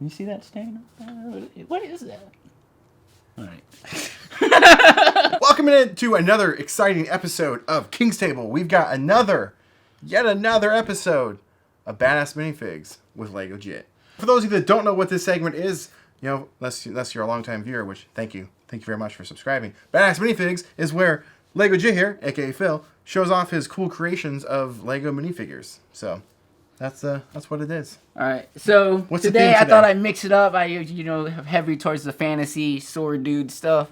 You see that stain? What is that? All right. Welcome into another exciting episode of King's Table. We've got yet another episode of Badass Minifigs with Lego-Git. For those of you that don't know what this segment is, unless you're a longtime viewer, which thank you very much for subscribing. Badass Minifigs is where Lego-Git here, aka Phil, shows off his cool creations of Lego minifigures. So that's what it is. All right. So today I thought I'd mix it up. I have heavy towards the fantasy sword dude stuff,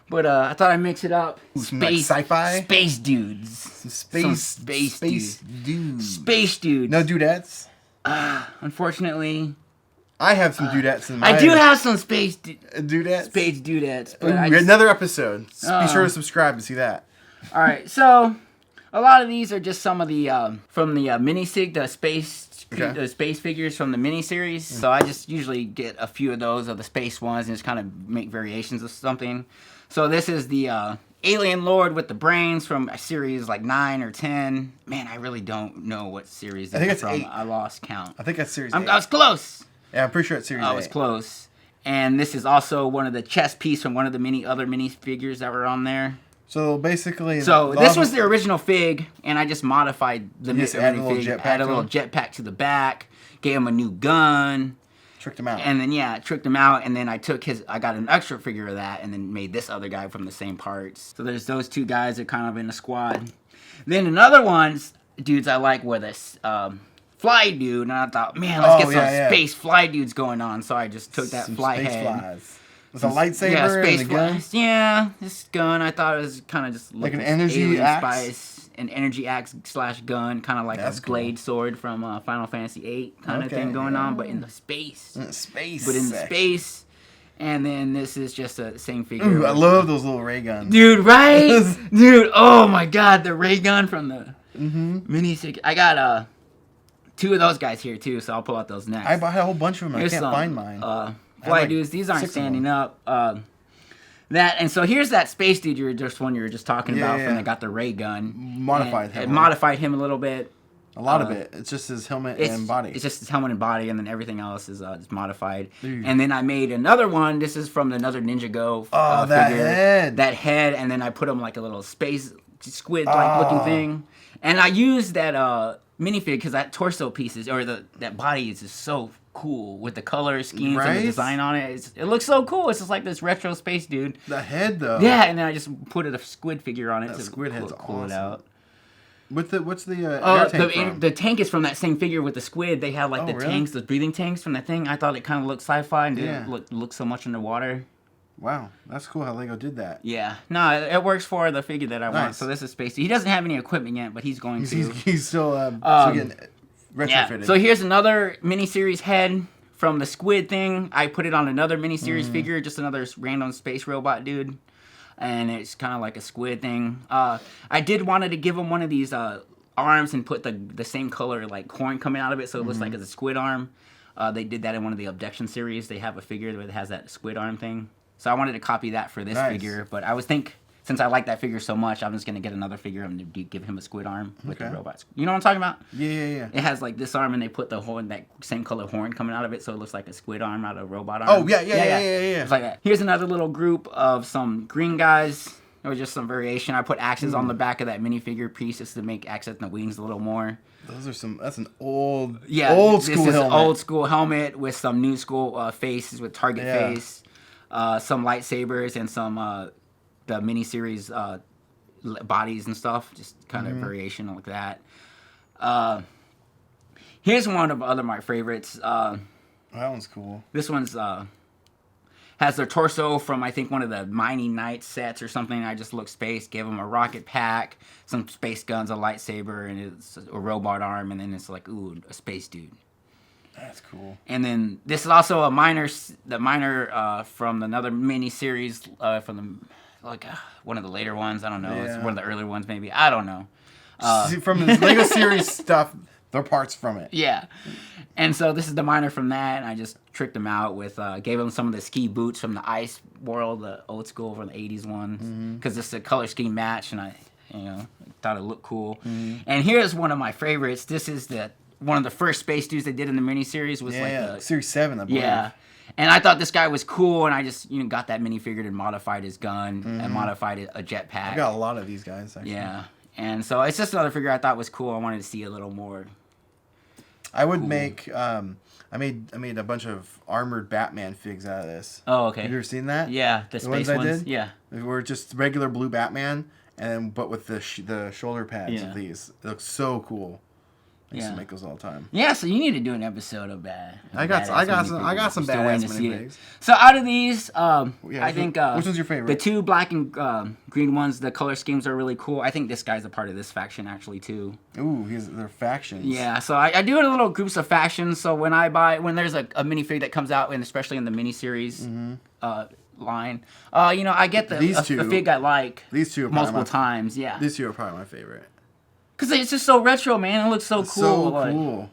but I thought I'd mix it up. Space, like sci-fi, space dudes, space dudes. Space dudes. No dudettes. Unfortunately, I have some dudettes in my. I do have some space dudettes. Space dudettes. But another episode. Be sure to subscribe to see that. All right. So a lot of these are just some of the from the Minisig, the space figures from the miniseries. So I just usually get a few of those of the space ones and just kind of make variations of something. So this is the Alien Lord with the brains from a series like 9 or 10. Man, I really don't know what series this is from. 8. I lost count. I think that's series 8. I was close. Yeah, I'm pretty sure it's series 8. I was close. And this is also one of the chest piece from one of the other mini figures that were on there. So basically, this was the original fig, and I just modified the fig. Add a little jetpack to the back, gave him a new gun, tricked him out, and then tricked him out. And then I got an extra figure of that, and then made this other guy from the same parts. So there's those two guys that are kind of in the squad. Then another ones, dudes I like were this fly dude, and I thought, man, let's get some space fly dudes going on. So I just took that fly head. Flies. With a lightsaber and a gun? Yeah, this gun I thought it was kind of just like an energy axe? An energy axe / gun, kind of like a blade sword from Final Fantasy VIII kind of thing going on, but in the space. Space. And then this is just the same figure. Ooh, I love those little ray guns. Dude, right? Dude, oh my god, the ray gun from the mini. I got 2 of those guys here too, so I'll pull out those next. I bought a whole bunch of them. I can't find mine. Fly dudes, these aren't standing up. And so here's that space dude you were just talking about from that got the ray gun. Modified him a little bit. A lot of it. It's just his helmet and body. It's just his helmet and body, and then everything else is modified. And then I made another one. This is from another Ninjago that figure. head. And then I put him like a little space squid-like looking thing. And I used that minifig because that torso piece that body is just so cool with the color schemes and the design on it. It looks so cool. It's just like this retro space dude. The head though. Yeah, and then I just put a squid figure on it to squid head's cool it out. What's the air tank from? The tank is from that same figure with the squid. They have like tanks, the breathing tanks from that thing. I thought it kind of looked sci-fi and didn't look so much underwater. Wow, that's cool how Lego did that. Yeah, no, it works for the figure that I want. So this is space. He doesn't have any equipment yet, but he's going to. He's still getting retrofitted. Yeah. So here's another miniseries head from the squid thing. I put it on another miniseries figure, just another random space robot dude. And it's kind of like a squid thing. I did wanted to give him one of these arms and put the same color like horn coming out of it, so it looks like it's a squid arm. They did that in one of the Abduction series. They have a figure that has that squid arm thing. So I wanted to copy that for this figure, but I since I like that figure so much, I'm just going to get another figure and give him a squid arm with the robots. You know what I'm talking about? Yeah. It has like this arm, and they put the horn, that same color horn coming out of it, so it looks like a squid arm out of a robot arm. Oh, yeah. It's like that. Here's another little group of some green guys. It was just some variation. I put axes on the back of that minifigure piece just to make access the wings a little more. That's an old school helmet. This is an old school helmet with some new school faces with target face, some lightsabers, and some the miniseries bodies and stuff, just kind of variation like that. Here's one of my favorites. That one's cool. This one's has their torso from I think one of the Mighty Knights sets or something. I just looked space, gave them a rocket pack, some space guns, a lightsaber, and it's a robot arm, and then it's like a space dude. That's cool. And then this is also the minor from another mini series from one of the later ones. I don't know. It's one of the earlier ones, maybe. I don't know. From the Lego series stuff, they're parts from it. Yeah. And so this is the minor from that, and I just tricked him out with, gave him some of the ski boots from the Ice World, the old school from the 80s ones, because it's a color scheme match, and I thought it looked cool. And here's one of my favorites. This is the one of the first space dudes they did in the miniseries was the Series 7, I believe. Yeah. And I thought this guy was cool, and I just got that minifigured and modified his gun and modified a jetpack. I got a lot of these guys, actually. Yeah. And so it's just another figure I thought was cool. I wanted to see a little more. I would make I made a bunch of armored Batman figs out of this. Oh, okay. Have you ever seen that? Yeah, the space ones. I did? Yeah. They were just regular blue Batman, but with the shoulder pads of these. It looks so cool. I used to make those all the time. Yeah, so you need to do an episode of that. I got some badass minifigs. So out of these, I think which one's your favorite? The two black and green ones, the color schemes are really cool. I think this guy's a part of this faction actually too. Ooh, they're factions. Yeah, so I do it in little groups of factions. So when there's a minifig that comes out, and especially in the miniseries line, I get a fig I like. These two are multiple times. Yeah. These two are probably my favorite. Cause it's just so retro, man. It looks so cool. So cool.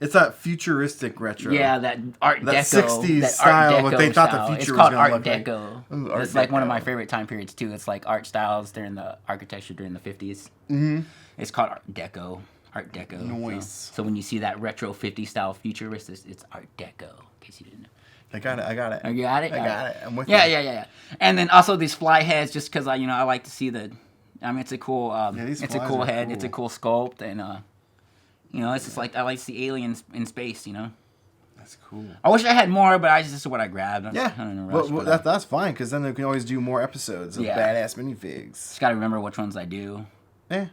It's that futuristic retro. Yeah, that Art Deco. That 60s style, what they thought the future was going to look like. It's called Art Deco. It's like one of my favorite time periods, too. It's like art styles during the architecture during the 50s. Mm-hmm. It's called Art Deco. Art Deco. Nice. So when you see that retro 50s style futurist, it's Art Deco, in case you didn't know. I got it. Oh, you got it? I got it. I'm with you. Yeah. And then also these fly heads, just because I like to see the... I mean, it's a cool. It's a cool head. Cool. It's a cool sculpt, and it's just like I like to see aliens in space. That's cool. I wish I had more, but this is what I grabbed. I'm yeah, kind of in a rush, well, that's fine because then we can always do more episodes of badass minifigs. Just gotta remember which ones I do. Yeah.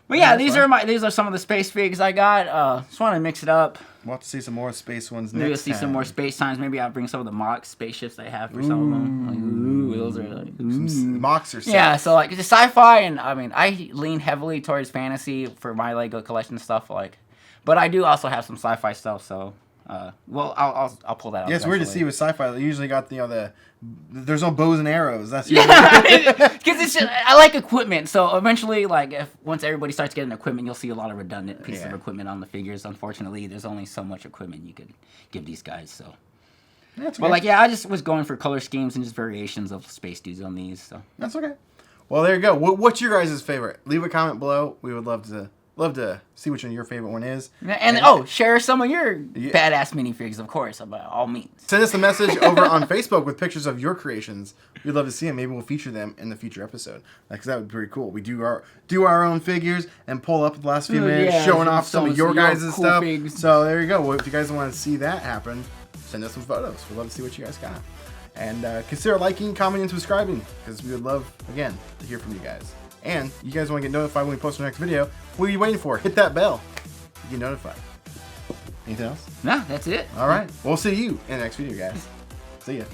But yeah, these are some of the space figs I got. Just want to mix it up. We'll have to see some more space ones Maybe next time. Some more space times. Maybe I'll bring some of the mock spaceships I have for some of them. Like, those are like... Some mocks are sick. Yeah, so like the sci-fi, and I mean, I lean heavily towards fantasy for my Lego collection stuff. But I do also have some sci-fi stuff. So, I'll pull that out. Yeah, it's weird to see with sci-fi. They usually got there's no bows and arrows. That's because I like equipment. So eventually, once everybody starts getting equipment, you'll see a lot of redundant pieces of equipment on the figures. Unfortunately, there's only so much equipment you could give these guys. So, that's but I just was going for color schemes and just variations of space dudes on these. So that's okay. Well, there you go. What's your guys' favorite? Leave a comment below. We would love to see which one your favorite one is. And share some of your badass minifigs, of course, by all means. Send us a message over on Facebook with pictures of your creations. We'd love to see them. Maybe we'll feature them in the future episode. Because that would be pretty cool. We do our own figures and pull up the last few minutes showing off some of your guys' cool stuff. Figs. So there you go. Well, if you guys want to see that happen, send us some photos. We'd love to see what you guys got. And consider liking, commenting, and subscribing. Because we would love, again, to hear from you guys. And you guys want to get notified when we post our next video, what are you waiting for? Hit that bell. Get notified. Anything else? No, that's it. All right. We'll see you in the next video, guys. See ya.